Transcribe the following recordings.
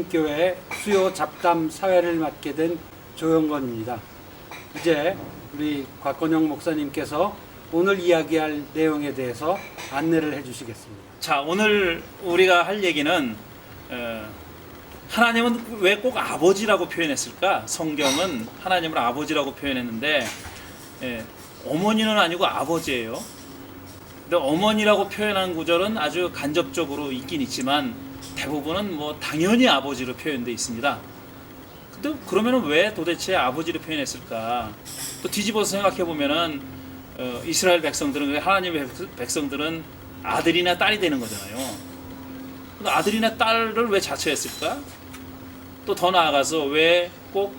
한림교회 수요 잡담 사회를 맡게 된 조영건입니다. 이제 우리 곽건영 목사님께서 오늘 이야기할 내용에 대해서 안내를 해주시겠습니다. 자, 오늘 우리가 할 얘기는 하나님은 왜 꼭 아버지라고 표현했을까? 성경은 하나님을 아버지라고 표현했는데 어머니는 아니고 아버지예요. 근데 어머니라고 표현한 구절은 아주 간접적으로 있긴 있지만 대부분은 뭐 당연히 아버지로 표현되어 있습니다. 근데 그러면은 왜 도대체 아버지로 표현했을까? 또 뒤집어서 생각해 보면은 이스라엘 백성들은, 하나님의 백성들은 아들이나 딸이 되는 거잖아요. 근데 아들이나 딸을 왜 자처했을까? 또 더 나아가서 왜 꼭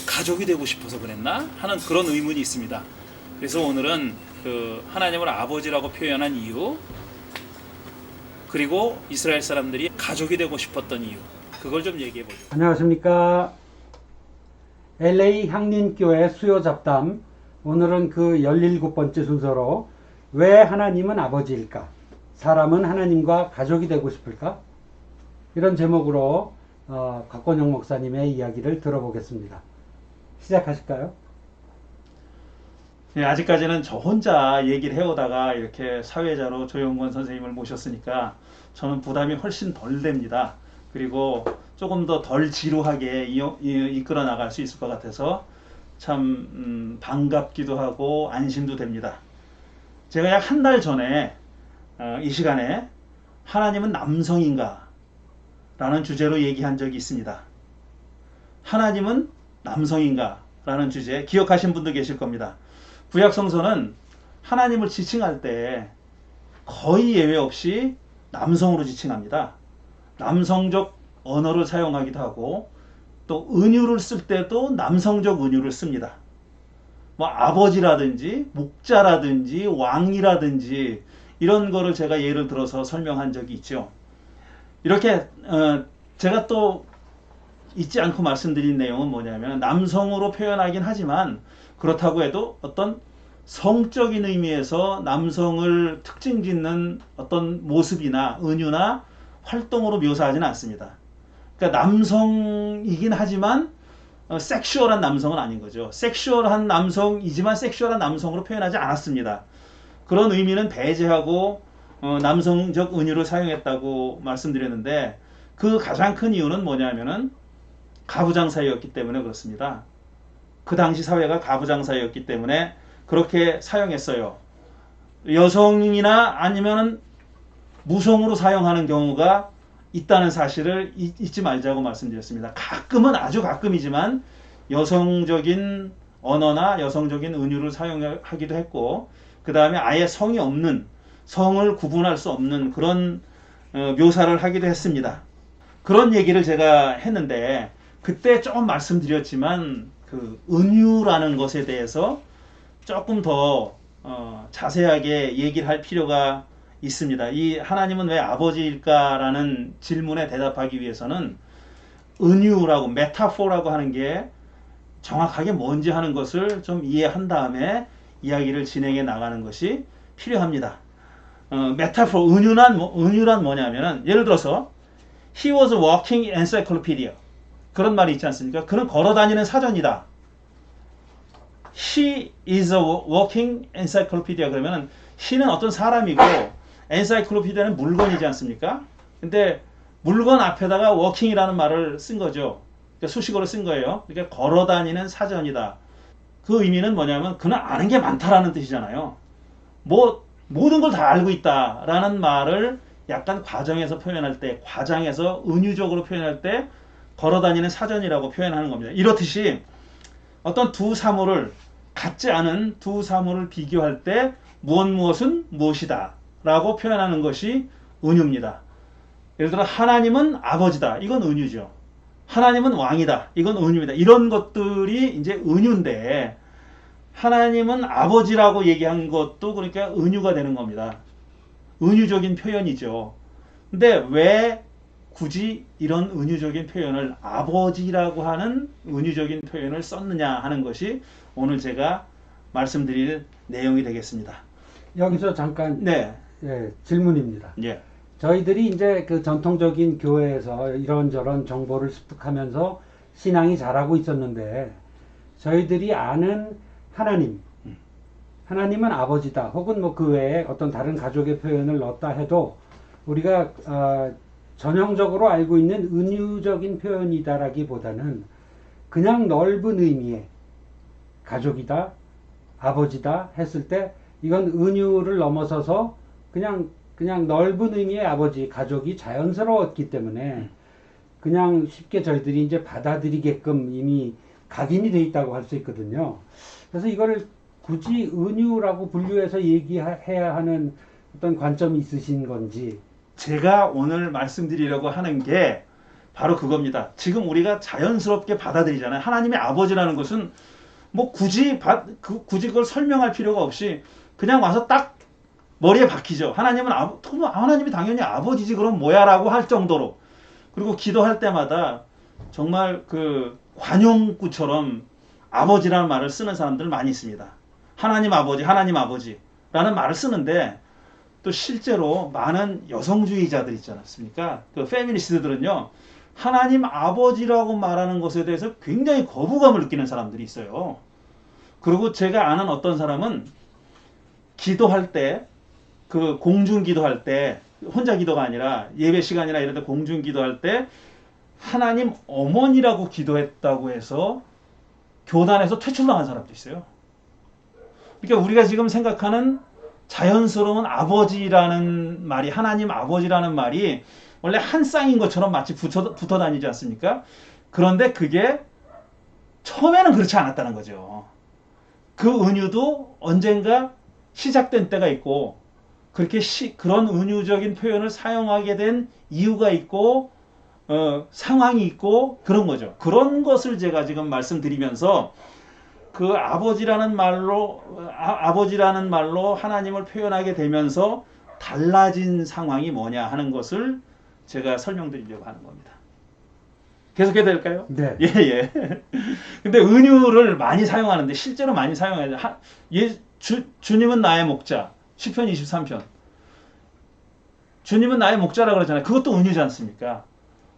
가족이 되고 싶어서 그랬나? 하는 그런 의문이 있습니다. 그래서 오늘은 하나님을 아버지라고 표현한 이유, 그리고 이스라엘 사람들이 가족이 되고 싶었던 이유, 그걸 좀 얘기해 보죠. 안녕하십니까. LA 향림교회 수요 잡담, 오늘은 그 17번째 순서로 왜 하나님은 아버지일까? 사람은 하나님과 가족이 되고 싶을까? 이런 제목으로 곽건영 목사님의 이야기를 들어보겠습니다. 시작하실까요? 네, 아직까지는 저 혼자 얘기를 해오다가 이렇게 사회자로 조영건 선생님을 모셨으니까 저는 부담이 훨씬 덜 됩니다. 그리고 조금 더 덜 지루하게 이끌어 나갈 수 있을 것 같아서 참 반갑기도 하고 안심도 됩니다. 제가 약 한 달 전에 이 시간에 하나님은 남성인가? 라는 주제로 얘기한 적이 있습니다. 하나님은 남성인가? 라는 주제 기억하신 분도 계실 겁니다. 구약성서는 하나님을 지칭할 때 거의 예외 없이 남성으로 지칭합니다. 남성적 언어를 사용하기도 하고 또 은유를 쓸 때도 남성적 은유를 씁니다. 뭐 아버지라든지 목자라든지 왕이라든지 이런 거를 제가 예를 들어서 설명한 적이 있죠. 이렇게 제가 또 잊지 않고 말씀드린 내용은 뭐냐면 남성으로 표현하긴 하지만 그렇다고 해도 어떤 성적인 의미에서 남성을 특징 짓는 어떤 모습이나 은유나 활동으로 묘사하지는 않습니다. 그러니까 남성이긴 하지만 섹슈얼한 남성은 아닌 거죠. 섹슈얼한 남성이지만 섹슈얼한 남성으로 표현하지 않았습니다. 그런 의미는 배제하고 남성적 은유를 사용했다고 말씀드렸는데 그 가장 큰 이유는 뭐냐면은 가부장사였기 때문에 그렇습니다. 그 당시 사회가 가부장사였기 때문에 그렇게 사용했어요. 여성이나 아니면은 무성으로 사용하는 경우가 있다는 사실을 잊지 말자고 말씀드렸습니다. 가끔은 아주 가끔이지만 여성적인 언어나 여성적인 은유를 사용하기도 했고 그 다음에 아예 성이 없는 성을 구분할 수 없는 그런 묘사를 하기도 했습니다. 그런 얘기를 제가 했는데 그때 조금 말씀드렸지만 그 은유라는 것에 대해서 조금 더 자세하게 얘기를 할 필요가 있습니다. 이 하나님은 왜 아버지일까라는 질문에 대답하기 위해서는 은유라고 메타포라고 하는 게 정확하게 뭔지 하는 것을 좀 이해한 다음에 이야기를 진행해 나가는 것이 필요합니다. 메타포, 은유란 뭐냐면은 예를 들어서 He was a walking encyclopedia. 그런 말이 있지 않습니까? 그는 걸어다니는 사전이다. She is a walking encyclopedia. 그러면은 she는 어떤 사람이고 encyclopedia는 물건이지 않습니까? 근데 물건 앞에다가 walking이라는 말을 쓴 거죠. 그러니까 수식어로 쓴 거예요. 그러니까 걸어다니는 사전이다. 그 의미는 뭐냐면 그는 아는 게 많다라는 뜻이잖아요. 뭐 모든 걸 다 알고 있다라는 말을 약간 과정에서 표현할 때, 과장해서 은유적으로 표현할 때 걸어다니는 사전이라고 표현하는 겁니다. 이렇듯이 어떤 두 사물을 같지 않은 두 사물을 비교할 때 무엇은 무엇이다 라고 표현하는 것이 은유입니다. 예를 들어 하나님은 아버지다. 이건 은유죠. 하나님은 왕이다. 이건 은유입니다. 이런 것들이 이제 은유인데 하나님은 아버지라고 얘기한 것도 그러니까 은유가 되는 겁니다. 은유적인 표현이죠. 근데 왜 굳이 이런 은유적인 표현을 아버지라고 하는 은유적인 표현을 썼느냐 하는 것이 오늘 제가 말씀드릴 내용이 되겠습니다. 여기서 잠깐 네. 질문입니다. 예. 저희들이 이제 그 전통적인 교회에서 이런저런 정보를 습득하면서 신앙이 자라고 있었는데, 저희들이 아는 하나님, 하나님은 아버지다, 혹은 뭐 그 외에 어떤 다른 가족의 표현을 넣었다 해도 우리가 전형적으로 알고 있는 은유적인 표현이다라기보다는 그냥 넓은 의미의 가족이다, 아버지다 했을 때 이건 은유를 넘어서서 그냥 넓은 의미의 아버지, 가족이 자연스러웠기 때문에 그냥 쉽게 저희들이 이제 받아들이게끔 이미 각인이 돼 있다고 할 수 있거든요. 그래서 이거를 굳이 은유라고 분류해서 얘기해야 하는 어떤 관점이 있으신 건지. 제가 오늘 말씀드리려고 하는 게 바로 그겁니다. 지금 우리가 자연스럽게 받아들이잖아요. 하나님의 아버지라는 것은 뭐 굳이 그걸 설명할 필요가 없이 그냥 와서 딱 머리에 박히죠. 하나님이 당연히 아버지지 그럼 뭐야라고 할 정도로. 그리고 기도할 때마다 정말 그 관용구처럼 아버지라는 말을 쓰는 사람들 많이 있습니다. 하나님 아버지라는 말을 쓰는데, 또 실제로 많은 여성주의자들 있지 않습니까? 그 페미니스트들은요, 하나님 아버지라고 말하는 것에 대해서 굉장히 거부감을 느끼는 사람들이 있어요. 그리고 제가 아는 어떤 사람은 기도할 때, 그 공중 기도할 때, 혼자 기도가 아니라 예배 시간이나 이런 데 공중 기도할 때 하나님 어머니라고 기도했다고 해서 교단에서 퇴출당한 사람도 있어요. 그러니까 우리가 지금 생각하는 자연스러운 아버지라는 말이, 하나님 아버지라는 말이 원래 한 쌍인 것처럼 마치 붙어 다니지 않습니까? 그런데 그게 처음에는 그렇지 않았다는 거죠. 그 은유도 언젠가 시작된 때가 있고, 그렇게 그런 은유적인 표현을 사용하게 된 이유가 있고, 상황이 있고, 그런 거죠. 그런 것을 제가 지금 말씀드리면서 그 아버지라는 말로 하나님을 표현하게 되면서 달라진 상황이 뭐냐 하는 것을 제가 설명드리려고 하는 겁니다. 계속해도 될까요? 네. 예. 근데 은유를 많이 사용하는데, 실제로 많이 사용해요. 주님은 나의 목자. 시편 23편. 주님은 나의 목자라 그러잖아요. 그것도 은유지 않습니까?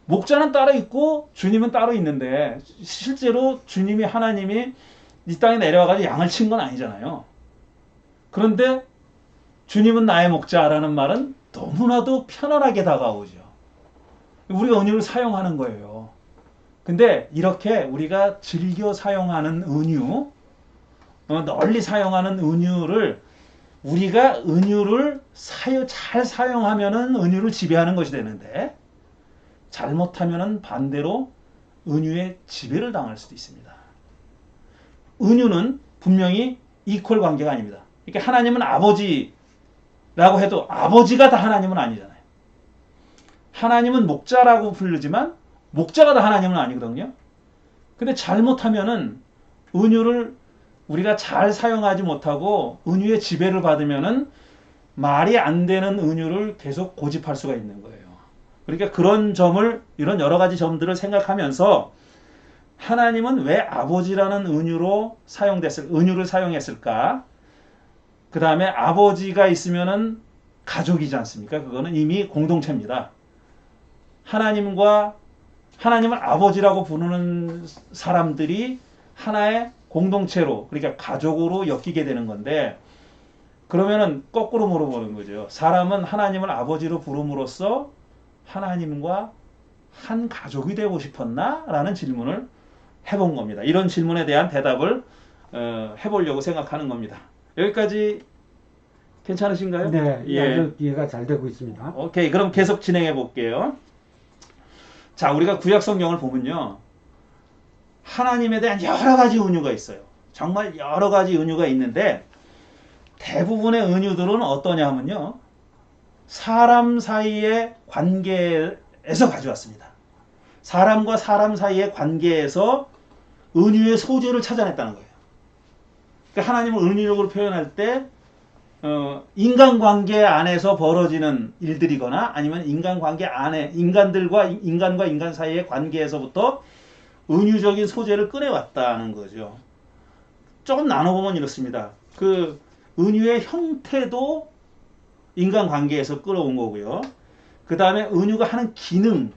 목자는 따로 있고 주님은 따로 있는데, 실제로 하나님이 이 땅에 내려와가지고 양을 친 건 아니잖아요. 그런데 주님은 나의 목자라는 말은 너무나도 편안하게 다가오죠. 우리가 은유를 사용하는 거예요. 근데 이렇게 우리가 즐겨 사용하는 은유, 널리 사용하는 은유를, 우리가 은유를 잘 사용하면은 은유를 지배하는 것이 되는데, 잘못하면은 반대로 은유의 지배를 당할 수도 있습니다. 은유는 분명히 이퀄 관계가 아닙니다. 그러니까 하나님은 아버지라고 해도 아버지가 다 하나님은 아니잖아요. 하나님은 목자라고 부르지만 목자가 다 하나님은 아니거든요. 근데 잘못하면은 은유를 우리가 잘 사용하지 못하고 은유의 지배를 받으면은 말이 안 되는 은유를 계속 고집할 수가 있는 거예요. 그러니까 이런 여러 가지 점들을 생각하면서 하나님은 왜 아버지라는 은유를 사용했을까? 그 다음에 아버지가 있으면은 가족이지 않습니까? 그거는 이미 공동체입니다. 하나님을 아버지라고 부르는 사람들이 하나의 공동체로, 그러니까 가족으로 엮이게 되는 건데, 그러면은 거꾸로 물어보는 거죠. 사람은 하나님을 아버지로 부름으로써 하나님과 한 가족이 되고 싶었나? 라는 질문을 해본 겁니다. 이런 질문에 대한 대답을 해보려고 생각하는 겁니다. 여기까지 괜찮으신가요? 네, 예. 아주 이해가 잘 되고 있습니다. 오케이, 그럼 계속 진행해 볼게요. 자, 우리가 구약 성경을 보면요, 하나님에 대한 여러 가지 은유가 있어요. 정말 여러 가지 은유가 있는데, 대부분의 은유들은 어떠냐 하면요, 사람 사이의 관계에서 가져왔습니다. 사람과 사람 사이의 관계에서 은유의 소재를 찾아냈다는 거예요. 그러니까 하나님을 은유적으로 표현할 때 인간관계 안에서 벌어지는 일들이거나, 아니면 인간관계 안에 인간과 인간 사이의 관계에서부터 은유적인 소재를 꺼내왔다는 거죠. 조금 나눠보면 이렇습니다. 그 은유의 형태도 인간관계에서 끌어온 거고요. 그 다음에 은유가 하는 기능,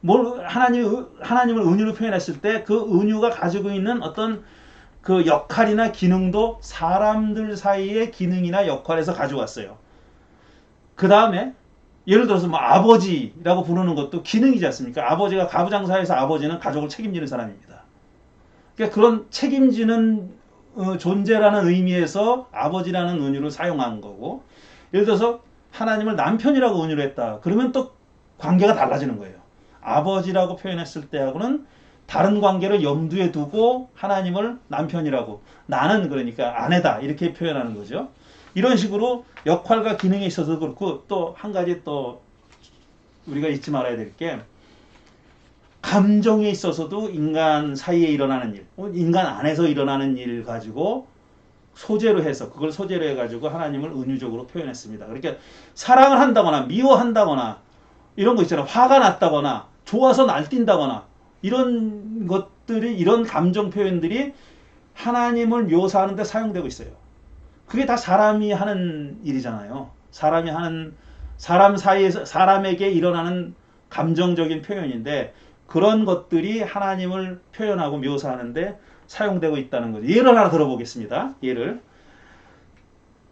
하나님을 은유로 표현했을 때 그 은유가 가지고 있는 어떤 그 역할이나 기능도 사람들 사이의 기능이나 역할에서 가져왔어요. 그 다음에 예를 들어서 뭐 아버지라고 부르는 것도 기능이지 않습니까? 아버지가 가부장사에서 아버지는 가족을 책임지는 사람입니다. 그러니까 그런 책임지는 존재라는 의미에서 아버지라는 은유를 사용한 거고, 예를 들어서 하나님을 남편이라고 은유로 했다. 그러면 또 관계가 달라지는 거예요. 아버지라고 표현했을 때하고는 다른 관계를 염두에 두고 하나님을 남편이라고, 나는 그러니까 아내다 이렇게 표현하는 거죠. 이런 식으로 역할과 기능에 있어서도 그렇고, 또 한 가지 또 우리가 잊지 말아야 될 게, 감정에 있어서도 인간 사이에 일어나는 일, 인간 안에서 일어나는 일 가지고 소재로 해서, 그걸 소재로 해가지고 하나님을 은유적으로 표현했습니다. 그러니까 사랑을 한다거나 미워한다거나 이런 거 있잖아요. 화가 났다거나 좋아서 날뛴다거나 이런 것들이, 이런 감정 표현들이 하나님을 묘사하는 데 사용되고 있어요. 그게 다 사람이 하는 일이잖아요. 사람 사이에서, 사람에게 일어나는 감정적인 표현인데, 그런 것들이 하나님을 표현하고 묘사하는데 사용되고 있다는 거죠. 예를 하나 들어보겠습니다. 예를.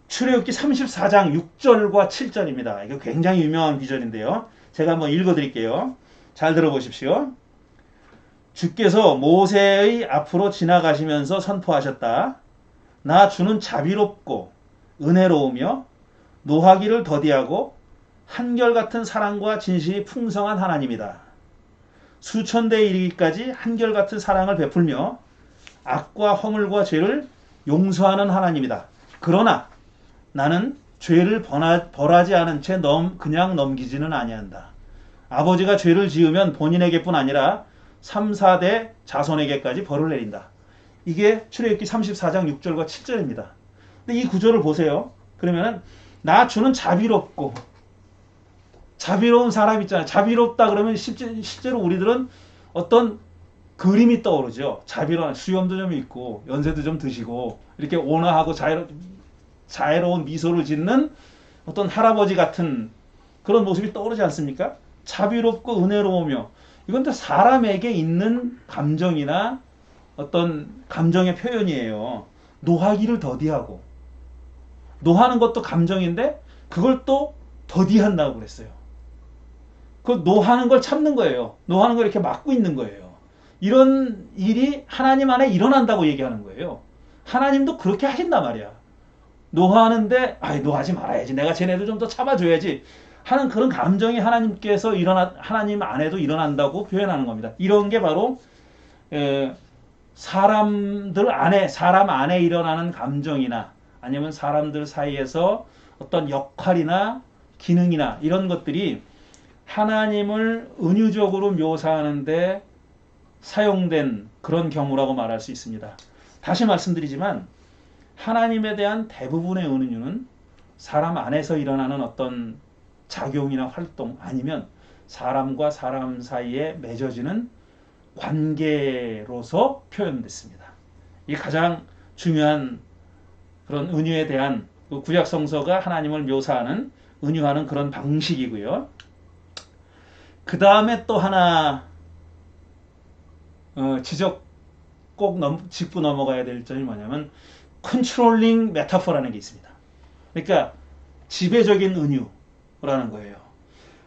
출애굽기 34장 6절과 7절입니다. 이거 굉장히 유명한 구절인데요. 제가 한번 읽어드릴게요. 잘 들어보십시오. 주께서 모세의 앞으로 지나가시면서 선포하셨다. 나 주는 자비롭고 은혜로우며 노하기를 더디하고 한결같은 사랑과 진실이 풍성한 하나님이다. 수천 대에 이르기까지 한결같은 사랑을 베풀며 악과 허물과 죄를 용서하는 하나님이다. 그러나 나는 죄를 벌하지 않은 채 그냥 넘기지는 아니한다. 아버지가 죄를 지으면 본인에게뿐 아니라 3, 4대 자손에게까지 벌을 내린다. 이게 출애굽기 34장 6절과 7절입니다. 근데 이 구절을 보세요. 그러면은 나 주는 자비롭고, 자비로운 사람 있잖아요. 자비롭다 그러면 실제로 우리들은 어떤 그림이 떠오르죠. 자비로운, 수염도 좀 있고 연세도 좀 드시고 이렇게 온화하고 자애로운 미소를 짓는 어떤 할아버지 같은 그런 모습이 떠오르지 않습니까? 자비롭고 은혜로우며, 이건 다 사람에게 있는 감정이나 어떤 감정의 표현이에요. 노하기를 더디하고, 노하는 것도 감정인데 그걸 또 더디한다고 그랬어요. 그 노하는 걸 참는 거예요. 노하는 걸 이렇게 막고 있는 거예요. 이런 일이 하나님 안에 일어난다고 얘기하는 거예요. 하나님도 그렇게 하신단 말이야. 노하는데 노하지 말아야지, 내가 쟤네들 좀 더 참아줘야지 하는 그런 감정이 하나님 안에도 일어난다고 표현하는 겁니다. 이런 게 바로 사람 안에 일어나는 감정이나 아니면 사람들 사이에서 어떤 역할이나 기능이나 이런 것들이 하나님을 은유적으로 묘사하는데 사용된 그런 경우라고 말할 수 있습니다. 다시 말씀드리지만 하나님에 대한 대부분의 은유는 사람 안에서 일어나는 어떤 작용이나 활동, 아니면 사람과 사람 사이에 맺어지는 관계로서 표현됐습니다. 이 가장 중요한 그런 은유에 대한 구약 성서가 하나님을 묘사하는, 은유하는 그런 방식이고요. 그 다음에 또 하나 꼭 짚고 넘어가야 될 점이 뭐냐면 컨트롤링 메타포라는 게 있습니다. 그러니까 지배적인 은유라는 거예요.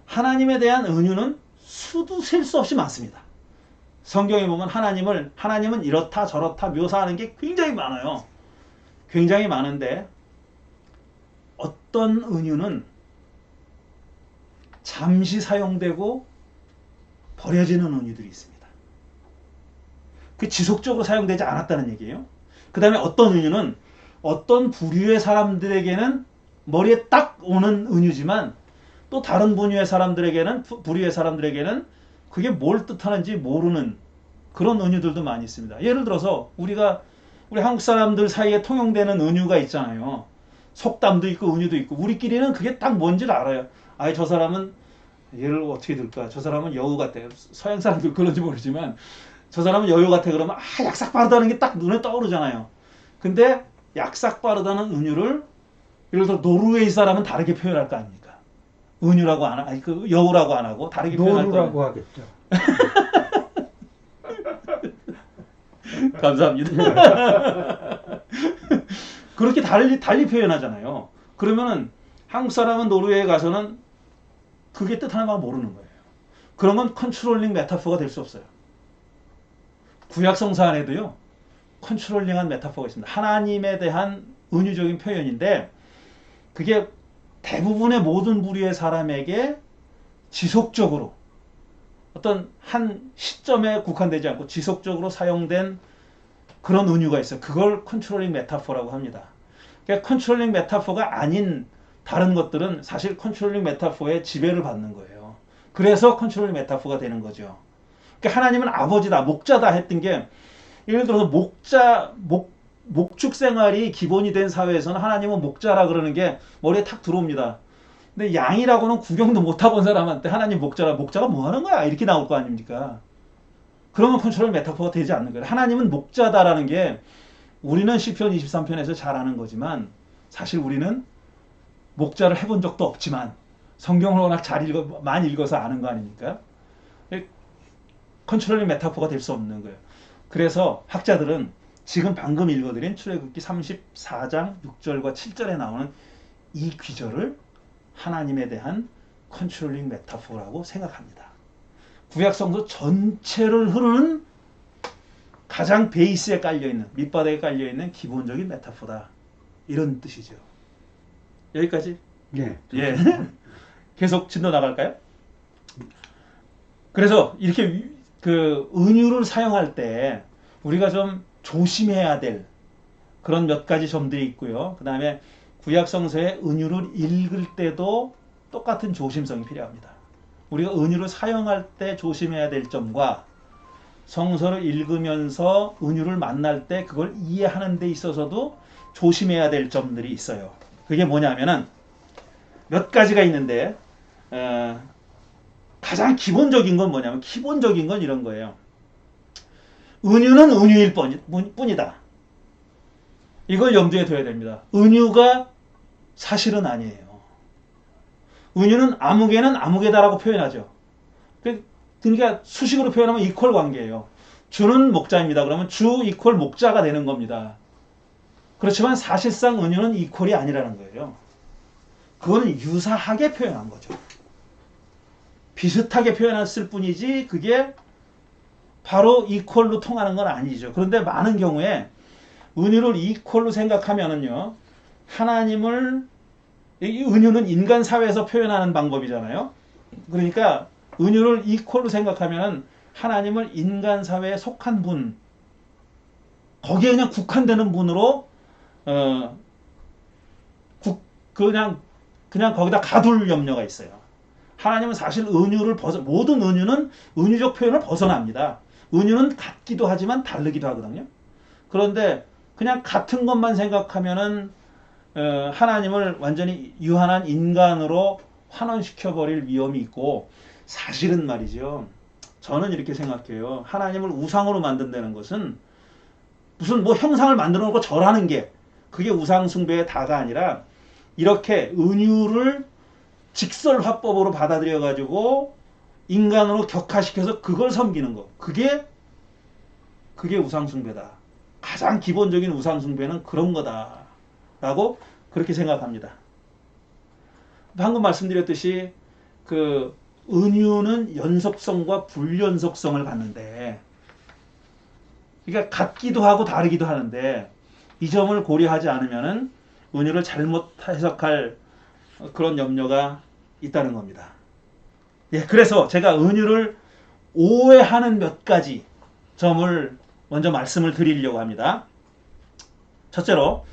하나님에 대한 은유는 수도 셀 수 없이 많습니다. 성경에 보면 하나님은 이렇다 저렇다 묘사하는 게 굉장히 많아요. 굉장히 많은데 어떤 은유는 잠시 사용되고 버려지는 은유들이 있습니다. 그 지속적으로 사용되지 않았다는 얘기예요. 그 다음에 어떤 은유는 어떤 부류의 사람들에게는 머리에 딱 오는 은유지만 또 다른 부류의 사람들에게는 그게 뭘 뜻하는지 모르는 그런 은유들도 많이 있습니다. 예를 들어서 우리 한국 사람들 사이에 통용되는 은유가 있잖아요. 속담도 있고 은유도 있고, 우리끼리는 그게 딱 뭔지를 알아요. 저 사람은, 예를 어떻게 들까? 저 사람은 여우 같아. 서양 사람들 그런지 모르지만 저 사람은 여우 같아 그러면 약삭 빠르다는 게 딱 눈에 떠오르잖아요. 근데 약삭 빠르다는 은유를 예를 들어 노르웨이 사람은 다르게 표현할 거 아닙니까? 은유라고 안 아니 그 여우라고 안 하고 다르게 표현할 거예요. 노루라고 하겠죠. 감사합니다. 그렇게 달리 표현하잖아요. 그러면은 한국 사람은 노르웨이에 가서는 그게 뜻하는 걸 모르는 거예요. 그런 건 컨트롤링 메타포가 될 수 없어요. 구약 성서 안에도요. 컨트롤링한 메타포가 있습니다. 하나님에 대한 은유적인 표현인데 그게 대부분의 모든 부류의 사람에게 지속적으로 어떤 한 시점에 국한되지 않고 지속적으로 사용된 그런 은유가 있어요. 그걸 컨트롤링 메타포라고 합니다. 그러니까 컨트롤링 메타포가 아닌 다른 것들은 사실 컨트롤링 메타포의 지배를 받는 거예요. 그래서 컨트롤링 메타포가 되는 거죠. 그러니까 하나님은 아버지다, 목자다 했던 게 예를 들어서 목축 생활이 기본이 된 사회에서는 하나님은 목자라 그러는 게 머리에 탁 들어옵니다. 근데 양이라고는 구경도 못 해본 사람한테 하나님 목자가 뭐 하는 거야? 이렇게 나올 거 아닙니까? 그러면 컨트롤 메타포가 되지 않는 거예요. 하나님은 목자다라는 게 우리는 시편 23편에서 잘 아는 거지만 사실 우리는 목자를 해본 적도 없지만 성경을 워낙 많이 읽어서 아는 거 아닙니까? 컨트롤링 메타포가 될 수 없는 거예요. 그래서 학자들은 지금 방금 읽어드린 출애굽기 34장 6절과 7절에 나오는 이 귀절을 하나님에 대한 컨트롤링 메타포라고 생각합니다. 구약성서 전체를 흐르는 가장 베이스에 깔려있는 밑바닥에 깔려있는 기본적인 메타포다. 이런 뜻이죠. 여기까지? 네. 예. 계속 진도 나갈까요? 그래서 이렇게 그 은유를 사용할 때 우리가 좀 조심해야 될 그런 몇 가지 점들이 있고요. 그 다음에 구약성서의 은유를 읽을 때도 똑같은 조심성이 필요합니다. 우리가 은유를 사용할 때 조심해야 될 점과 성서를 읽으면서 은유를 만날 때 그걸 이해하는 데 있어서도 조심해야 될 점들이 있어요. 그게 뭐냐면은 몇 가지가 있는데 가장 기본적인 건 뭐냐면 기본적인 건 이런 거예요. 은유는 은유일 뿐이다. 이걸 염두에 둬야 됩니다. 은유가 사실은 아니에요. 은유는 아무개는 아무개다라고 표현하죠. 그러니까 수식으로 표현하면 이퀄 관계예요. 주는 목자입니다. 그러면 주 이퀄 목자가 되는 겁니다. 그렇지만 사실상 은유는 이퀄이 아니라는 거예요. 그거는 유사하게 표현한 거죠. 비슷하게 표현했을 뿐이지 그게 바로 이퀄로 통하는 건 아니죠. 그런데 많은 경우에 은유를 이퀄로 생각하면은요, 하나님을, 이 은유는 인간 사회에서 표현하는 방법이잖아요. 그러니까 은유를 이퀄로 생각하면은 하나님을 인간 사회에 속한 분, 거기에 그냥 국한되는 분으로 그냥 거기다 가둘 염려가 있어요. 하나님은 사실 은유를 모든 은유는 은유적 표현을 벗어납니다. 은유는 같기도 하지만 다르기도 하거든요. 그런데 그냥 같은 것만 생각하면은 하나님을 완전히 유한한 인간으로 환원시켜버릴 위험이 있고, 사실은 말이죠. 저는 이렇게 생각해요. 하나님을 우상으로 만든다는 것은 무슨 뭐 형상을 만들어 놓고 절하는 게 그게 우상숭배의 다가 아니라 이렇게 은유를 직설화법으로 받아들여 가지고 인간으로 격화시켜서 그걸 섬기는 거. 그게 우상숭배다. 가장 기본적인 우상숭배는 그런 거다. 라고 그렇게 생각합니다. 방금 말씀드렸듯이 그 은유는 연속성과 불연속성을 갖는데, 그러니까 같기도 하고 다르기도 하는데 이 점을 고려하지 않으면은 은유를 잘못 해석할 그런 염려가 있다는 겁니다. 예, 그래서 제가 은유를 오해하는 몇 가지 점을 먼저 말씀을 드리려고 합니다. 첫째로,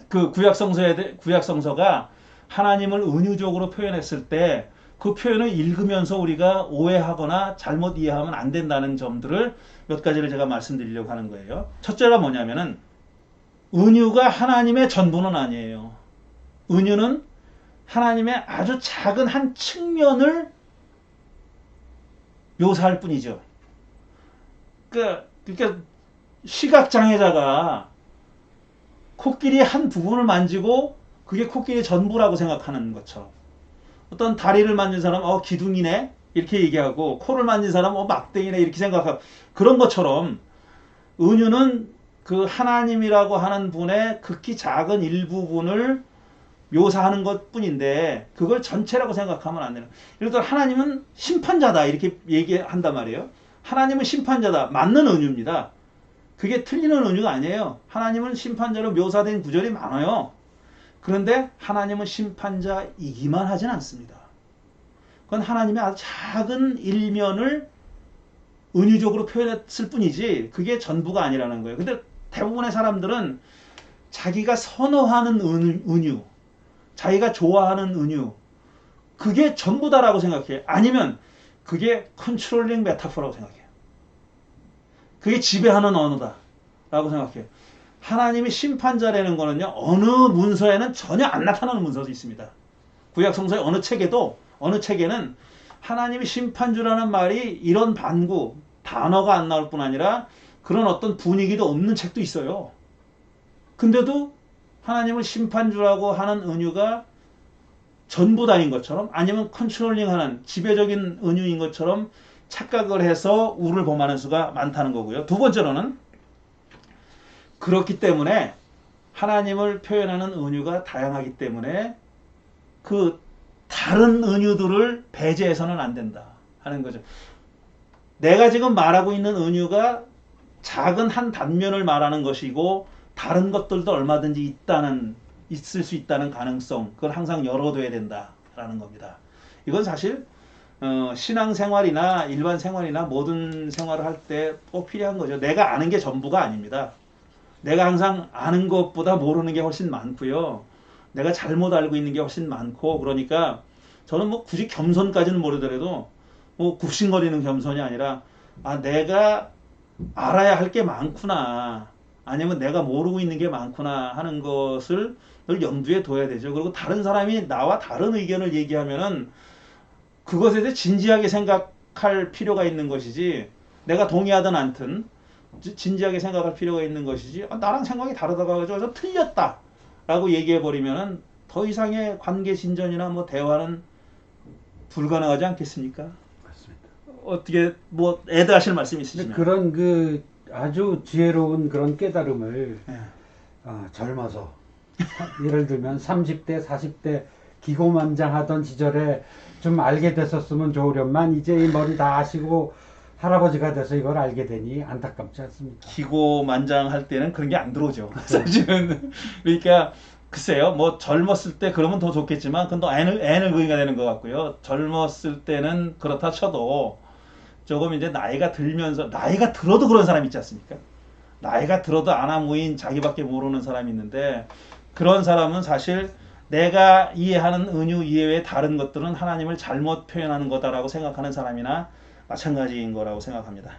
그 구약성서가 하나님을 은유적으로 표현했을 때 그 표현을 읽으면서 우리가 오해하거나 잘못 이해하면 안 된다는 점들을 몇 가지를 제가 말씀드리려고 하는 거예요. 첫째가 뭐냐면은 은유가 하나님의 전부는 아니에요. 은유는 하나님의 아주 작은 한 측면을 묘사할 뿐이죠. 그러니까 시각장애자가 코끼리 한 부분을 만지고 그게 코끼리 전부라고 생각하는 것처럼, 어떤 다리를 만진 사람 기둥이네 이렇게 얘기하고 코를 만진 사람 막대기네 이렇게 생각하고 그런 것처럼 은유는 그 하나님이라고 하는 분의 극히 작은 일부분을 묘사하는 것 뿐인데 그걸 전체라고 생각하면 안 되는. 예를 들어 하나님은 심판자다 이렇게 얘기한단 말이에요. 하나님은 심판자다. 맞는 은유입니다. 그게 틀리는 은유가 아니에요. 하나님은 심판자로 묘사된 구절이 많아요. 그런데 하나님은 심판자이기만 하진 않습니다. 그건 하나님의 아주 작은 일면을 은유적으로 표현했을 뿐이지 그게 전부가 아니라는 거예요. 근데 대부분의 사람들은 자기가 선호하는 은유, 자기가 좋아하는 은유, 그게 전부다라고 생각해요. 아니면 그게 컨트롤링 메타포라고 생각해요. 그게 지배하는 언어다라고 생각해요. 하나님이 심판자라는 거는요, 어느 문서에는 전혀 안 나타나는 문서도 있습니다. 구약 성서의 어느 책에는 하나님이 심판주라는 말이 이런 반구, 단어가 안 나올 뿐 아니라 그런 어떤 분위기도 없는 책도 있어요. 근데도 하나님을 심판주라고 하는 은유가 전부다인 것처럼 아니면 컨트롤링하는 지배적인 은유인 것처럼 착각을 해서 우를 범하는 수가 많다는 거고요. 두 번째로는 그렇기 때문에 하나님을 표현하는 은유가 다양하기 때문에 그 다른 은유들을 배제해서는 안 된다 하는 거죠. 내가 지금 말하고 있는 은유가 작은 한 단면을 말하는 것이고 다른 것들도 얼마든지 있을 수 있다는 가능성, 그걸 항상 열어둬야 된다라는 겁니다. 이건 사실 신앙생활이나 일반 생활이나 모든 생활을 할 때 꼭 필요한 거죠. 내가 아는 게 전부가 아닙니다. 내가 항상 아는 것보다 모르는 게 훨씬 많고요. 내가 잘못 알고 있는 게 훨씬 많고, 그러니까 저는 뭐 굳이 겸손까지는 모르더라도 뭐 굽신거리는 겸손이 아니라 내가 알아야 할 게 많구나, 아니면 내가 모르고 있는 게 많구나 하는 것을 늘 염두에 둬야 되죠. 그리고 다른 사람이 나와 다른 의견을 얘기하면은 그것에 대해 진지하게 생각할 필요가 있는 것이지, 내가 동의하든 않든 진지하게 생각할 필요가 있는 것이지, 나랑 생각이 다르다고 해서 틀렸다 라고 얘기해 버리면은 더 이상의 관계 진전이나 뭐 대화는 불가능하지 않겠습니까? 맞습니다. 어떻게 뭐 애드하실 말씀 있으시면. 그런 그 아주 지혜로운 그런 깨달음을 예. 젊어서 예를 들면 30대, 40대 기고만장하던 시절에 좀 알게 됐었으면 좋으련만 이제 이 머리 다 아시고 할아버지가 돼서 이걸 알게 되니 안타깝지 않습니까? 기고만장할 때는 그런 게 안 들어오죠. 사실은. 그러니까 글쎄요, 뭐 젊었을 때 그러면 더 좋겠지만 그건 또 애늙은이가 되는 것 같고요. 젊었을 때는 그렇다 쳐도 조금 이제 나이가 들면서, 나이가 들어도 그런 사람 있지 않습니까? 나이가 들어도 아나무인 자기밖에 모르는 사람이 있는데, 그런 사람은 사실 내가 이해하는 은유 이외의 다른 것들은 하나님을 잘못 표현하는 거다라고 생각하는 사람이나 마찬가지인 거라고 생각합니다.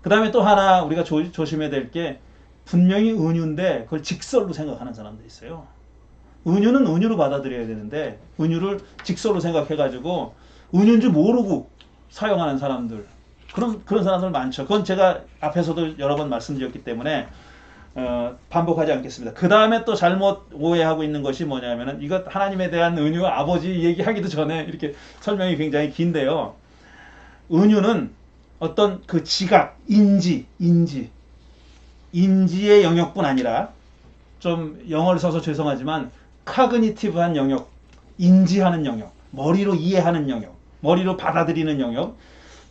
그 다음에 또 하나 우리가 조심해야 될 게, 분명히 은유인데 그걸 직설로 생각하는 사람도 있어요. 은유는 은유로 받아들여야 되는데 은유를 직설로 생각해가지고 은유인 줄 모르고 사용하는 사람들, 그런 사람들 많죠. 그건 제가 앞에서도 여러 번 말씀드렸기 때문에 반복하지 않겠습니다. 그 다음에 또 잘못 오해하고 있는 것이 뭐냐면은, 이것 하나님에 대한 은유, 아버지 얘기하기도 전에 이렇게 설명이 굉장히 긴데요. 은유는 어떤 그 지각, 인지의 영역뿐 아니라, 좀 영어를 써서 죄송하지만 카그니티브한 영역, 인지하는 영역, 머리로 이해하는 영역, 머리로 받아들이는 영역,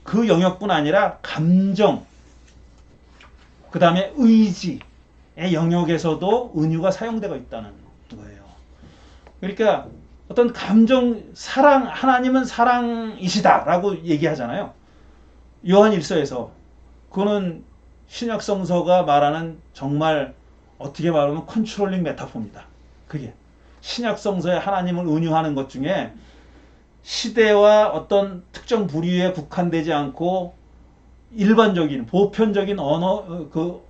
그 영역뿐 아니라 감정, 그 다음에 의지의 영역에서도 은유가 사용되고 있다는 거예요. 그러니까 어떤 감정, 사랑, 하나님은 사랑이시다라고 얘기하잖아요. 요한 1서에서. 그거는 신약성서가 말하는 정말 어떻게 말하면 컨트롤링 메타포입니다. 그게 신약성서에 하나님을 은유하는 것 중에 시대와 어떤 특정 부류에 국한되지 않고 일반적인 보편적인 언어, 그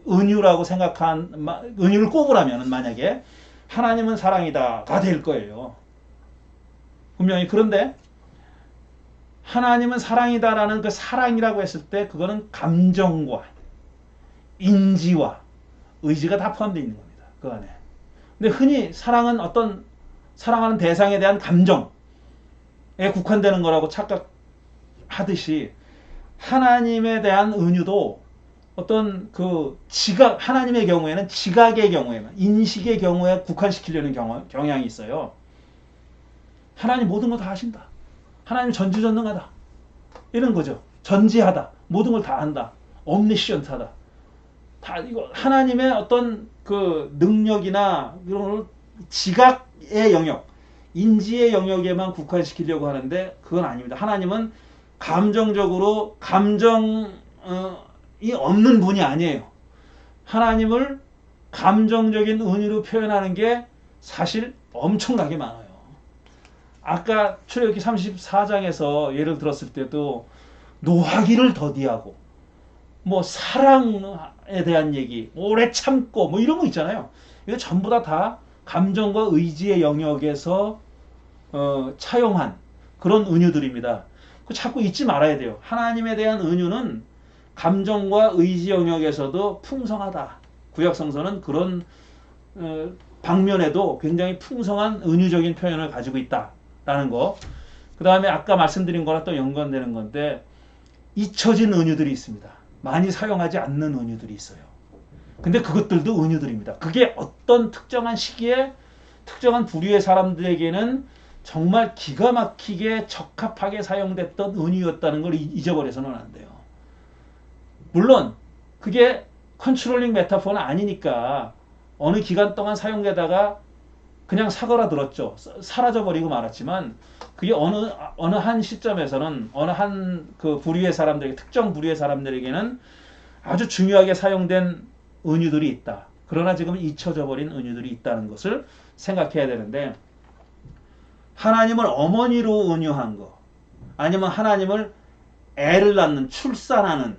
은유라고 생각한, 은유를 꼽으라면 만약에 하나님은 사랑이다가 될 거예요. 분명히. 그런데 하나님은 사랑이다라는 그 사랑이라고 했을 때 그거는 감정과 인지와 의지가 다 포함되어 있는 겁니다. 그 안에. 근데 흔히 사랑은 어떤 사랑하는 대상에 대한 감정에 국한되는 거라고 착각하듯이 하나님에 대한 은유도 어떤 그 지각, 하나님의 경우에는 지각의 경우에만, 인식의 경우에 국한시키려는 경향이 있어요. 하나님 모든 걸 다 하신다. 하나님 전지전능하다. 이런 거죠. 전지하다. 모든 걸 다 한다. omniscient하다. 다 이거 하나님의 어떤 그 능력이나 이런 지각의 영역, 인지의 영역에만 국한시키려고 하는데 그건 아닙니다. 하나님은 감정적으로 감정이 없는 분이 아니에요. 하나님을 감정적인 은유로 표현하는 게 사실 엄청나게 많아요. 아까 출애굽기 34장에서 예를 들었을 때도 노하기를 더디하고 뭐 사랑에 대한 얘기, 오래 참고 뭐 이런 거 있잖아요. 이거 전부 다 감정과 의지의 영역에서 차용한 그런 은유들입니다. 자꾸 잊지 말아야 돼요. 하나님에 대한 은유는 감정과 의지 영역에서도 풍성하다. 구약성서는 그런 방면에도 굉장히 풍성한 은유적인 표현을 가지고 있다라는 거. 그 다음에 아까 말씀드린 거랑 또 연관되는 건데 잊혀진 은유들이 있습니다. 많이 사용하지 않는 은유들이 있어요. 근데 그것들도 은유들입니다. 그게 어떤 특정한 시기에 특정한 부류의 사람들에게는 정말 기가 막히게 적합하게 사용됐던 은유였다는 걸 잊어버려서는 안 돼요. 물론 그게 컨트롤링 메타포는 아니니까 어느 기간 동안 사용되다가 그냥 사그라들었죠. 사라져버리고 말았지만 그게 어느 한 시점에서는 어느 한 그 부류의 사람들에게 특정 부류의 사람들에게는 아주 중요하게 사용된 은유들이 있다. 그러나 지금 잊혀져 버린 은유들이 있다는 것을 생각해야 되는데 하나님을 어머니로 은유한 거 아니면 하나님을 애를 낳는 출산하는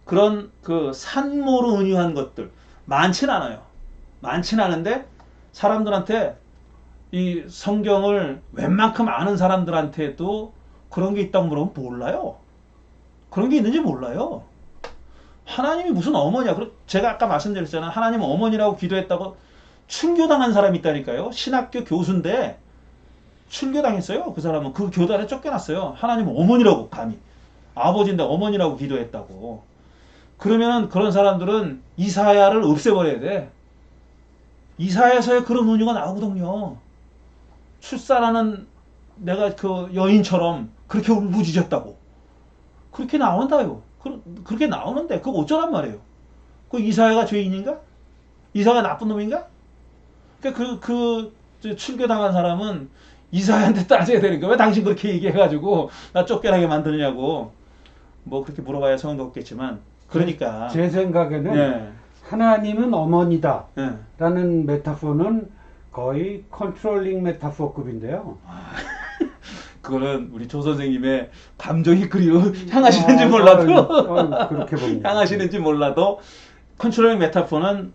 그런 그 산모로 은유한 것들 많진 않아요. 많진 않은데 사람들한테 이 성경을 웬만큼 아는 사람들한테도 그런 게 있다고 물으면 몰라요. 그런 게 있는지 몰라요. 하나님이 무슨 어머니야. 제가 아까 말씀드렸잖아요. 하나님 어머니라고 기도했다고 출교당한 사람이 있다니까요. 신학교 교수인데 출교당했어요. 그 사람은 그 교단에 쫓겨났어요. 하나님 어머니라고 감히. 아버지인데 어머니라고 기도했다고. 그러면 그런 사람들은 이사야를 없애버려야 돼. 이사야서에 그런 은유가 나오거든요. 출산하는 내가 그 여인처럼 그렇게 울부짖었다고. 그렇게 나온다요. 그렇게 나오는데 그거 어쩌란 말이에요. 그 이사야가 죄인인가? 이사야가 나쁜 놈인가? 그 출교당한 사람은 이사야한테 따져야 되는 거야. 왜 당신 그렇게 얘기해가지고 나 쫓겨나게 만드느냐고. 뭐 그렇게 물어봐야 소용도 없겠지만. 그러니까 제 생각에는 예. 하나님은 어머니다 예. 라는 메타포는 거의 컨트롤링 메타포급인데요. 그거는 우리 조 선생님의 감정이 그리로 향하시는지 몰라도 그렇게 봅니다. 향하시는지 몰라도 컨트롤링 메타포는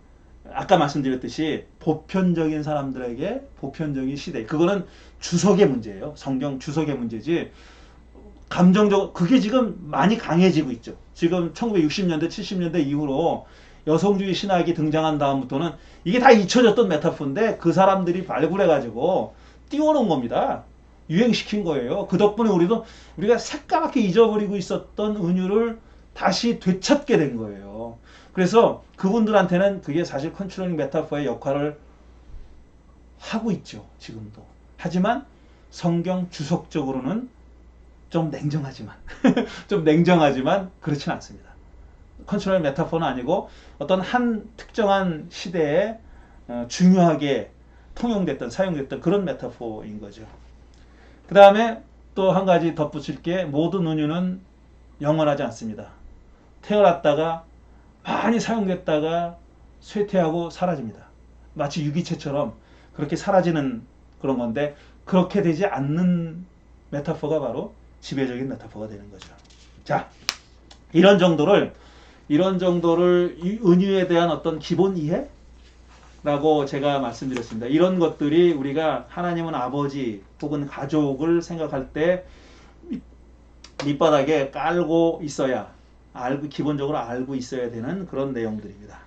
아까 말씀드렸듯이 보편적인 사람들에게 보편적인 시대 그거는 주석의 문제예요. 성경 주석의 문제지 감정적 그게 지금 많이 강해지고 있죠. 지금 1960년대 70년대 이후로 여성주의 신학이 등장한 다음부터는 이게 다 잊혀졌던 메타포인데 그 사람들이 발굴해가지고 띄워놓은 겁니다. 유행시킨 거예요. 그 덕분에 우리가 새까맣게 잊어버리고 있었던 은유를 다시 되찾게 된 거예요. 그래서 그분들한테는 그게 사실 컨트롤링 메타포의 역할을 하고 있죠. 지금도. 하지만 성경 주석적으로는 좀 냉정하지만 그렇진 않습니다. 컨트롤링 메타포는 아니고 어떤 한 특정한 시대에 중요하게 통용됐던 사용됐던 그런 메타포인 거죠. 그 다음에 또 한 가지 덧붙일 게 모든 은유는 영원하지 않습니다. 태어났다가 많이 사용됐다가 쇠퇴하고 사라집니다. 마치 유기체처럼 그렇게 사라지는 그런 건데 그렇게 되지 않는 메타포가 바로 지배적인 메타포가 되는 거죠. 자, 이런 정도를 이 은유에 대한 어떤 기본 이해라고 제가 말씀드렸습니다. 이런 것들이 우리가 하나님은 아버지 혹은 가족을 생각할 때 밑바닥에 깔고 있어야 기본적으로 알고 있어야 되는 그런 내용들입니다.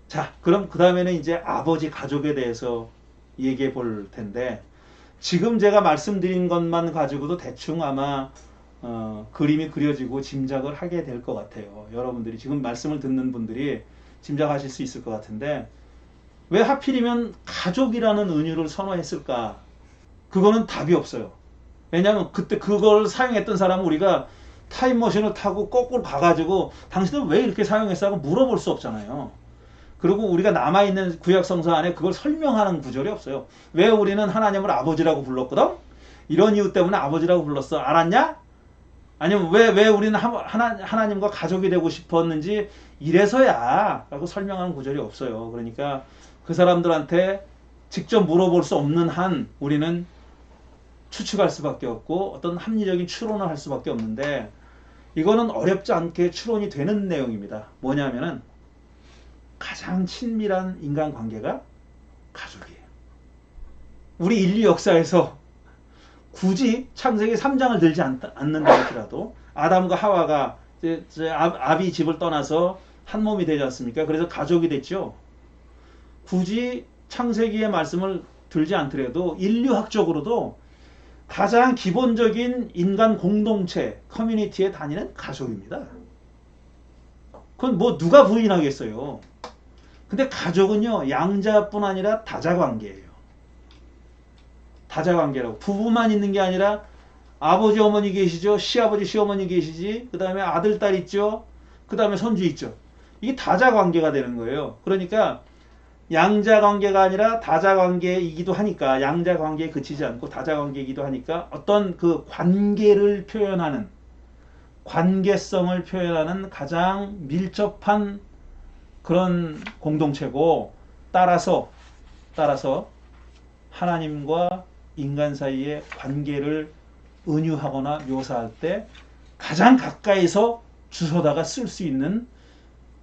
자, 그럼 그 다음에는 이제 아버지 가족에 대해서 얘기해 볼 텐데 지금 제가 말씀드린 것만 가지고도 대충 아마 그림이 그려지고 짐작을 하게 될 것 같아요. 여러분들이 지금 말씀을 듣는 분들이 짐작하실 수 있을 것 같은데 왜 하필이면 가족이라는 은유를 선호했을까? 그거는 답이 없어요. 왜냐하면 그때 그걸 사용했던 사람은 우리가 타임머신을 타고 거꾸로 가가지고 당신은 왜 이렇게 사용했어? 하고 물어볼 수 없잖아요. 그리고 우리가 남아있는 구약성서 안에 그걸 설명하는 구절이 없어요. 왜 우리는 하나님을 아버지라고 불렀거든? 이런 이유 때문에 아버지라고 불렀어. 알았냐? 아니면 왜 우리는 하나님과 가족이 되고 싶었는지 이래서야 라고 설명하는 구절이 없어요. 그러니까 그 사람들한테 직접 물어볼 수 없는 한 우리는 추측할 수밖에 없고 어떤 합리적인 추론을 할 수밖에 없는데 이거는 어렵지 않게 추론이 되는 내용입니다. 뭐냐면은 가장 친밀한 인간관계가 가족이에요. 우리 인류 역사에서 굳이 창세기 3장을 들지 않는다 할지라도 아담과 하와가 아비 집을 떠나서 한 몸이 되지 않습니까? 그래서 가족이 됐죠. 굳이 창세기의 말씀을 들지 않더라도 인류학적으로도 가장 기본적인 인간 공동체, 커뮤니티의 단위는 가족입니다. 그건 뭐 누가 부인하겠어요. 근데 가족은요, 양자뿐 아니라 다자관계예요. 다자관계라고. 부부만 있는 게 아니라 아버지, 어머니 계시죠? 시아버지, 시어머니 계시지? 그 다음에 아들, 딸 있죠? 그 다음에 손주 있죠? 이게 다자관계가 되는 거예요. 그러니까 양자관계가 아니라 다자관계이기도 하니까 양자관계에 그치지 않고 다자관계이기도 하니까 어떤 그 관계를 표현하는 관계성을 표현하는 가장 밀접한 그런 공동체고 따라서 하나님과 인간 사이의 관계를 은유하거나 묘사할 때 가장 가까이서 주워다가 쓸 수 있는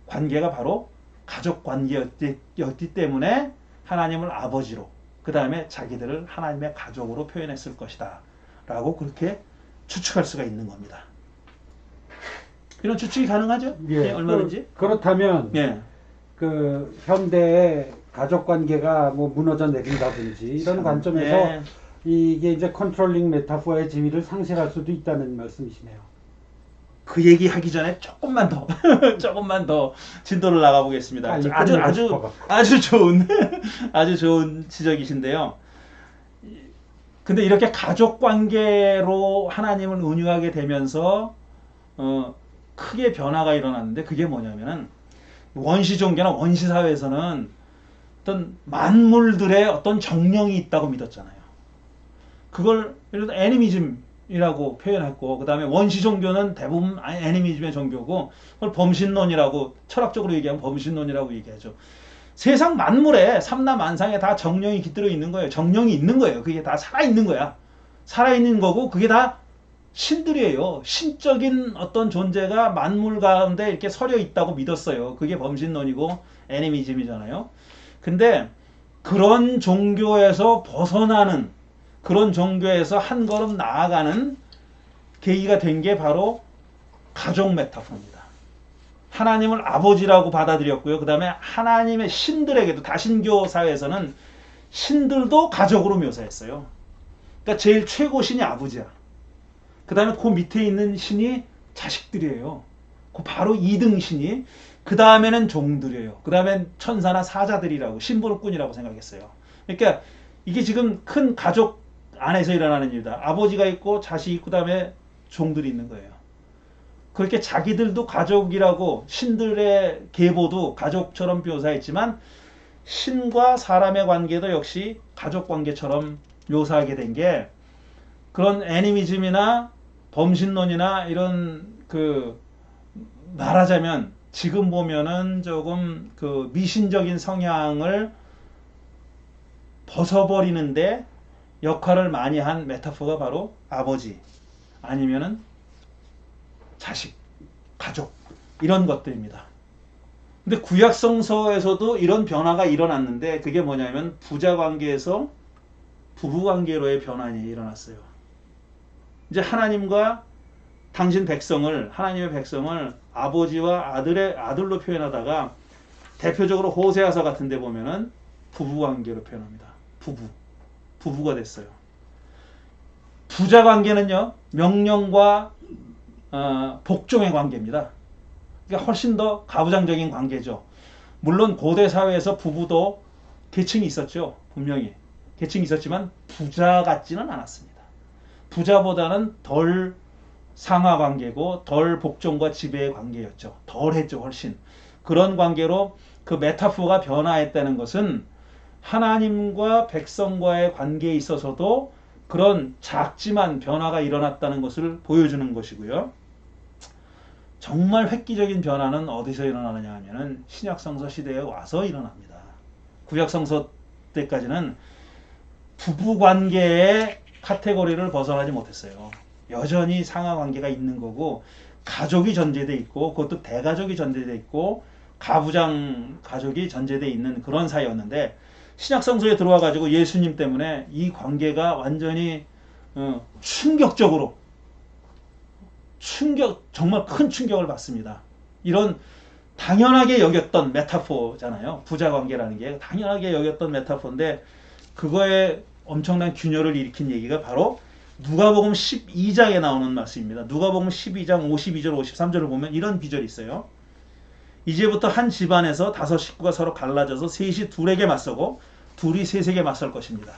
관계가 바로 가족 관계였기 때문에 하나님을 아버지로 그 다음에 자기들을 하나님의 가족으로 표현했을 것이다 라고 그렇게 추측할 수가 있는 겁니다. 이런 추측이 가능하죠? 예, 얼마든지. 그렇다면 예. 그 현대의 가족 관계가 뭐 무너져 내린다든지 이런 관점에서 예. 이게 이제 컨트롤링 메타포의 지위를 상실할 수도 있다는 말씀이시네요. 그 얘기 하기 전에 조금만 더 조금만 더 진도를 나가 보겠습니다. 아주 좋은 아주 좋은 지적이신데요. 근데 이렇게 가족 관계로 하나님을 은유하게 되면서 크게 변화가 일어났는데 그게 뭐냐면은 원시 종교나 원시 사회에서는 어떤 만물들의 어떤 정령이 있다고 믿었잖아요. 그걸 예를 들어 애니미즘이라고 표현했고 그 다음에 원시 종교는 대부분 애니미즘의 종교고 그걸 범신론이라고 철학적으로 얘기하면 범신론이라고 얘기하죠. 세상 만물에 삼라만상에 다 정령이 깃들어 있는 거예요. 정령이 있는 거예요. 그게 다 살아있는 거야. 살아있는 거고 그게 다 신들이에요. 신적인 어떤 존재가 만물 가운데 이렇게 서려 있다고 믿었어요. 그게 범신론이고 애니미즘이잖아요. 근데 그런 종교에서 벗어나는 그런 종교에서 한 걸음 나아가는 계기가 된 게 바로 가족 메타포입니다. 하나님을 아버지라고 받아들였고요. 그 다음에 하나님의 신들에게도 다신교 사회에서는 신들도 가족으로 묘사했어요. 그러니까 제일 최고 신이 아버지야. 그 다음에 그 밑에 있는 신이 자식들이에요. 그 바로 2등 신이 그 다음에는 종들이에요. 그 다음엔 천사나 사자들이라고 심부름꾼이라고 생각했어요. 그러니까 이게 지금 큰 가족 안에서 일어나는 일이다. 아버지가 있고 자식이 있고 그 다음에 종들이 있는 거예요. 그렇게 자기들도 가족이라고 신들의 계보도 가족처럼 묘사했지만 신과 사람의 관계도 역시 가족 관계처럼 묘사하게 된 게 그런 애니미즘이나 범신론이나 이런 그 말하자면 지금 보면은 조금 그 미신적인 성향을 벗어버리는데 역할을 많이 한 메타포가 바로 아버지 아니면은 자식, 가족 이런 것들입니다. 근데 구약성서에서도 이런 변화가 일어났는데 그게 뭐냐면 부자 관계에서 부부 관계로의 변환이 일어났어요. 이제 하나님과 당신 백성을 하나님의 백성을 아버지와 아들로 표현하다가 대표적으로 호세아서 같은 데 보면은 부부 관계로 표현합니다. 부부가 됐어요. 부자 관계는요, 명령과 복종의 관계입니다. 그러니까 훨씬 더 가부장적인 관계죠. 물론 고대 사회에서 부부도 계층이 있었죠. 분명히 계층이 있었지만 부자 같지는 않았습니다. 부자보다는 덜 상하 관계고 덜 복종과 지배의 관계였죠. 덜했죠, 훨씬. 그런 관계로 그 메타포가 변화했다는 것은 하나님과 백성과의 관계에 있어서도 그런 작지만 변화가 일어났다는 것을 보여주는 것이고요. 정말 획기적인 변화는 어디서 일어나느냐 하면은 신약성서 시대에 와서 일어납니다. 구약성서 때까지는 부부관계의 카테고리를 벗어나지 못했어요. 여전히 상하관계가 있는 거고 가족이 전제되어 있고 그것도 대가족이 전제되어 있고 가부장 가족이 전제되어 있는 그런 사이였는데 신약성서에 들어와 가지고 예수님 때문에 이 관계가 완전히 충격적으로 정말 큰 충격을 받습니다. 이런 당연하게 여겼던 메타포잖아요. 부자 관계라는 게 당연하게 여겼던 메타포인데 그거에 엄청난 균열을 일으킨 얘기가 바로 누가복음 12장에 나오는 말씀입니다. 누가복음 12장 52절 53절을 보면 이런 비절이 있어요. 이제부터 한 집안에서 5 식구가 서로 갈라져서 셋이 둘에게 맞서고 둘이 셋에게 맞설 것입니다.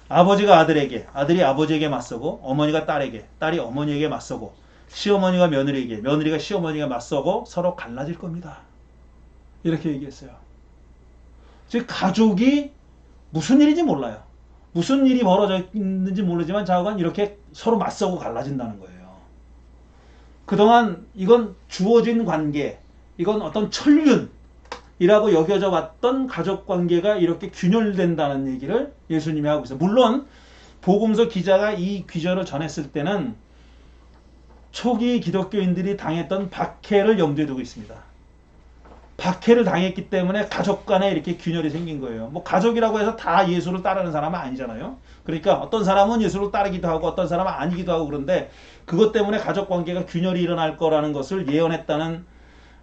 아버지가 아들에게, 아들이 아버지에게 맞서고 어머니가 딸에게, 딸이 어머니에게 맞서고 시어머니가 며느리에게, 며느리가 시어머니가 맞서고 서로 갈라질 겁니다. 이렇게 얘기했어요. 즉 가족이 무슨 일인지 몰라요. 무슨 일이 벌어져 있는지 모르지만 자꾸만 이렇게 서로 맞서고 갈라진다는 거예요. 그동안 이건 주어진 관계, 이건 어떤 천륜이라고 여겨져 왔던 가족관계가 이렇게 균열된다는 얘기를 예수님이 하고 있어요. 물론 복음서 기자가 이 귀절을 전했을 때는 초기 기독교인들이 당했던 박해를 염두에 두고 있습니다. 박해를 당했기 때문에 가족 간에 이렇게 균열이 생긴 거예요. 뭐 가족이라고 해서 다 예수를 따르는 사람은 아니잖아요. 그러니까 어떤 사람은 예수를 따르기도 하고 어떤 사람은 아니기도 하고 그런데 그것 때문에 가족 관계가 균열이 일어날 거라는 것을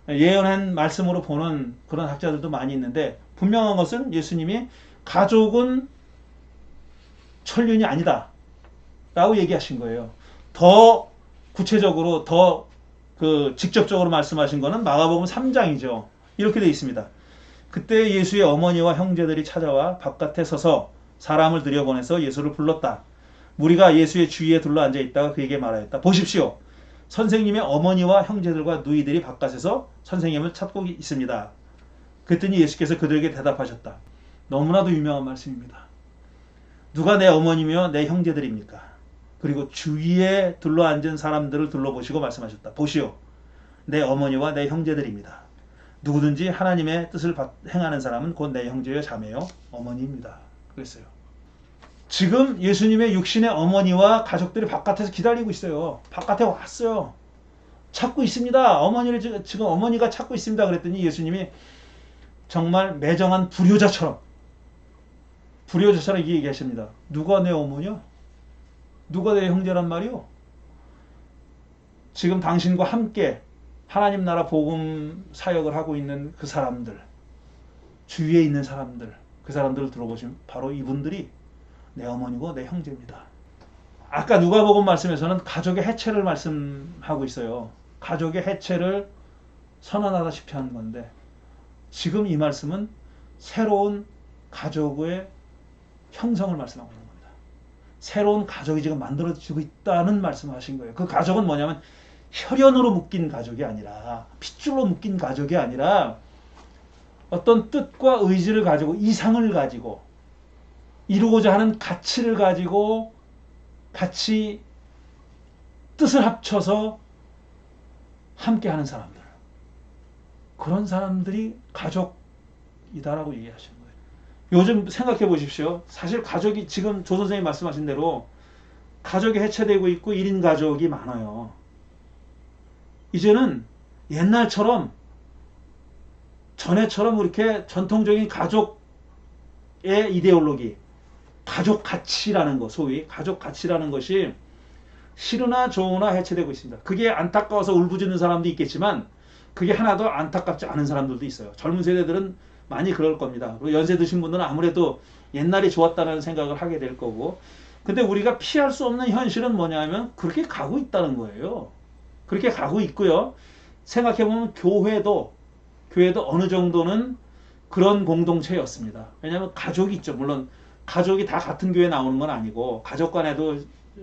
예언한 말씀으로 보는 그런 학자들도 많이 있는데 분명한 것은 예수님이 가족은 천륜이 아니다 라고 얘기하신 거예요. 더 구체적으로 더 직접적으로 말씀하신 거는 마가복음 3장이죠. 이렇게 되어 있습니다. 그때 예수의 어머니와 형제들이 찾아와 바깥에 서서 사람을 들여보내서 예수를 불렀다. 무리가 예수의 주위에 둘러앉아 있다가 그에게 말하였다. 보십시오. 선생님의 어머니와 형제들과 누이들이 바깥에서 선생님을 찾고 있습니다. 그랬더니 예수께서 그들에게 대답하셨다. 너무나도 유명한 말씀입니다. 누가 내 어머니며 내 형제들입니까? 그리고 주위에 둘러앉은 사람들을 둘러보시고 말씀하셨다. 보시오. 내 어머니와 내 형제들입니다. 누구든지 하나님의 뜻을 행하는 사람은 곧 내 형제요 자매요 어머니입니다. 그랬어요. 지금 예수님의 육신의 어머니와 가족들이 바깥에서 기다리고 있어요. 바깥에 왔어요. 찾고 있습니다. 어머니를 지금 어머니가 찾고 있습니다. 그랬더니 예수님이 정말 매정한 불효자처럼 이렇게 얘기하십니다. 누가 내 어머니야? 누가 내 형제란 말이요? 지금 당신과 함께 하나님 나라 복음 사역을 하고 있는 그 사람들, 주위에 있는 사람들, 그 사람들을 들어보시면 바로 이분들이 내 어머니고 내 형제입니다. 아까 누가복음 말씀에서는 가족의 해체를 말씀하고 있어요. 가족의 해체를 선언하다시피 하는 건데 지금 이 말씀은 새로운 가족의 형성을 말씀하고 있는 겁니다. 새로운 가족이 지금 만들어지고 있다는 말씀을 하신 거예요. 그 가족은 뭐냐면 혈연으로 묶인 가족이 아니라 핏줄로 묶인 가족이 아니라 어떤 뜻과 의지를 가지고 이상을 가지고 이루고자 하는 가치를 가지고 같이 뜻을 합쳐서 함께하는 사람들, 그런 사람들이 가족이다라고 얘기하시는 거예요. 요즘 생각해 보십시오. 사실 가족이 지금 조 선생님이 말씀하신 대로 가족이 해체되고 있고 1인 가족이 많아요. 이제는 옛날처럼 전에처럼 이렇게 전통적인 가족의 이데올로기, 가족 가치라는 것, 소위 가족 가치라는 것이 싫으나 좋으나 해체되고 있습니다. 그게 안타까워서 울부짖는 사람도 있겠지만 그게 하나도 안타깝지 않은 사람들도 있어요. 젊은 세대들은 많이 그럴 겁니다. 그리고 연세 드신 분들은 아무래도 옛날이 좋았다는 생각을 하게 될 거고, 근데 우리가 피할 수 없는 현실은 뭐냐면 그렇게 가고 있다는 거예요. 그렇게 가고 있고요. 생각해보면 교회도 어느 정도는 그런 공동체였습니다. 왜냐하면 가족이 있죠. 물론 가족이 다 같은 교회에 나오는 건 아니고 가족 간에도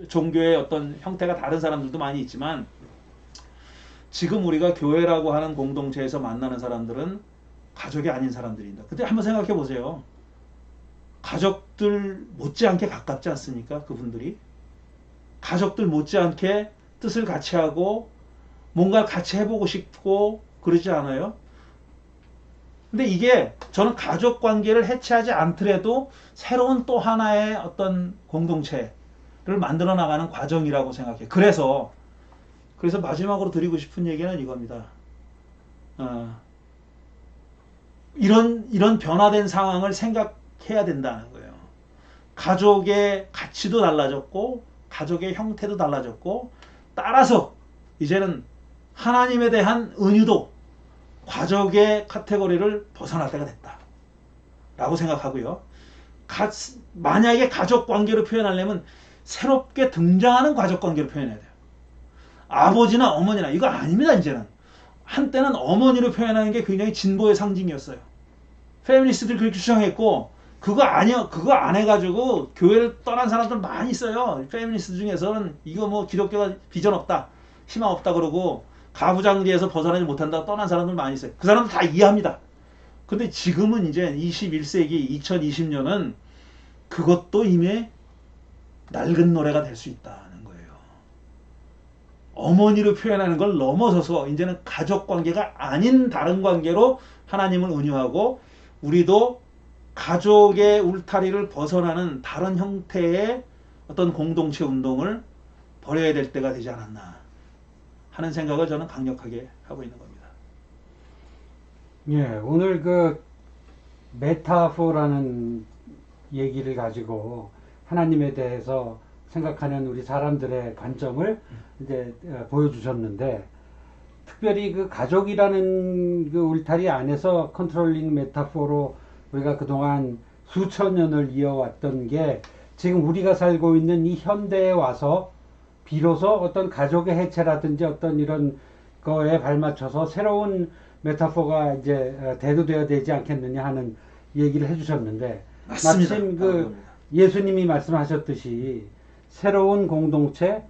종교의 어떤 형태가 다른 사람들도 많이 있지만, 지금 우리가 교회라고 하는 공동체에서 만나는 사람들은 가족이 아닌 사람들입니다. 근데 한번 생각해 보세요. 가족들 못지않게 가깝지 않습니까? 그분들이 가족들 못지않게 뜻을 같이 하고 뭔가 같이 해보고 싶고 그러지 않아요? 근데 이게 저는 가족 관계를 해체하지 않더라도 새로운 또 하나의 어떤 공동체를 만들어 나가는 과정이라고 생각해요. 그래서 마지막으로 드리고 싶은 얘기는 이겁니다. 이런 변화된 상황을 생각해야 된다는 거예요. 가족의 가치도 달라졌고 가족의 형태도 달라졌고, 따라서 이제는 하나님에 대한 은유도 가족의 카테고리를 벗어날 때가 됐다 라고 생각하고요. 만약에 가족 관계로 표현하려면 새롭게 등장하는 가족 관계로 표현해야 돼요. 아버지나 어머니나 이거 아닙니다. 이제는 한때는 어머니로 표현하는 게 굉장히 진보의 상징이었어요. 페미니스트들이 그렇게 주장했고, 그거 안 해가지고 교회를 떠난 사람들 많이 있어요. 페미니스트 중에서는 이거 뭐 기독교가 비전 없다, 희망 없다 그러고 가부장제에서 벗어나지 못한다 떠난 사람들 많이 있어요. 그 사람들 다 이해합니다. 근데 지금은 이제 21세기 2020년은 그것도 이미 낡은 노래가 될 수 있다는 거예요. 어머니로 표현하는 걸 넘어서서 이제는 가족 관계가 아닌 다른 관계로 하나님을 은유하고, 우리도 가족의 울타리를 벗어나는 다른 형태의 어떤 공동체 운동을 벌여야 될 때가 되지 않았나 하는 생각을 저는 강력하게 하고 있는 겁니다. 예, 오늘 그 메타포라는 얘기를 가지고 하나님에 대해서 생각하는 우리 사람들의 관점을 이제 보여주셨는데, 특별히 그 가족이라는 그 울타리 안에서 컨트롤링 메타포로 우리가 그동안 수천 년을 이어왔던 게 지금 우리가 살고 있는 이 현대에 와서 비로소 어떤 가족의 해체라든지 어떤 이런 거에 발맞춰서 새로운 메타포가 이제 대두되어야 되지 않겠느냐 하는 얘기를 해주셨는데, 맞습니다. 마침 그 예수님이 말씀하셨듯이 새로운 공동체,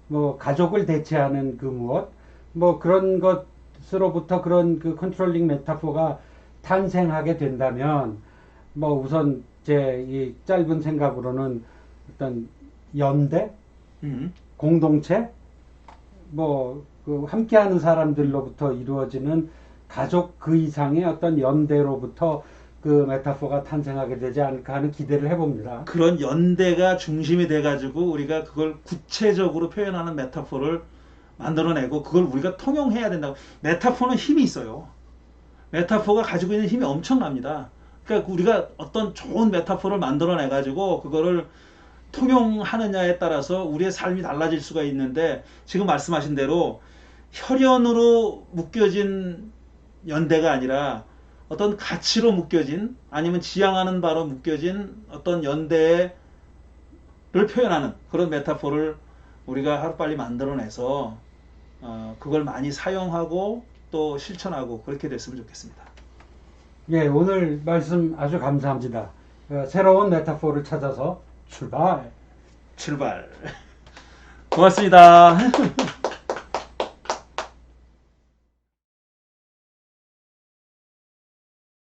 뭐 가족을 대체하는 그 무엇, 뭐 그런 것으로부터 그런 그 컨트롤링 메타포가 탄생하게 된다면, 뭐 우선 제 이 짧은 생각으로는 어떤 연대, 공동체, 뭐 그 함께하는 사람들로부터 이루어지는 가족 그 이상의 어떤 연대로부터 그 메타포가 탄생하게 되지 않을까 하는 기대를 해봅니다. 그런 연대가 중심이 돼가지고 우리가 그걸 구체적으로 표현하는 메타포를 만들어내고 그걸 우리가 통용해야 된다고. 메타포는 힘이 있어요. 메타포가 가지고 있는 힘이 엄청납니다. 그러니까 우리가 어떤 좋은 메타포를 만들어내가지고 그거를 통용하느냐에 따라서 우리의 삶이 달라질 수가 있는데, 지금 말씀하신 대로 혈연으로 묶여진 연대가 아니라 어떤 가치로 묶여진, 아니면 지향하는 바로 묶여진 어떤 연대를 표현하는 그런 메타포를 우리가 하루빨리 만들어내서 그걸 많이 사용하고 또 실천하고 그렇게 됐으면 좋겠습니다. 예, 오늘 말씀 아주 감사합니다. 새로운 메타포를 찾아서 출발. 고맙습니다.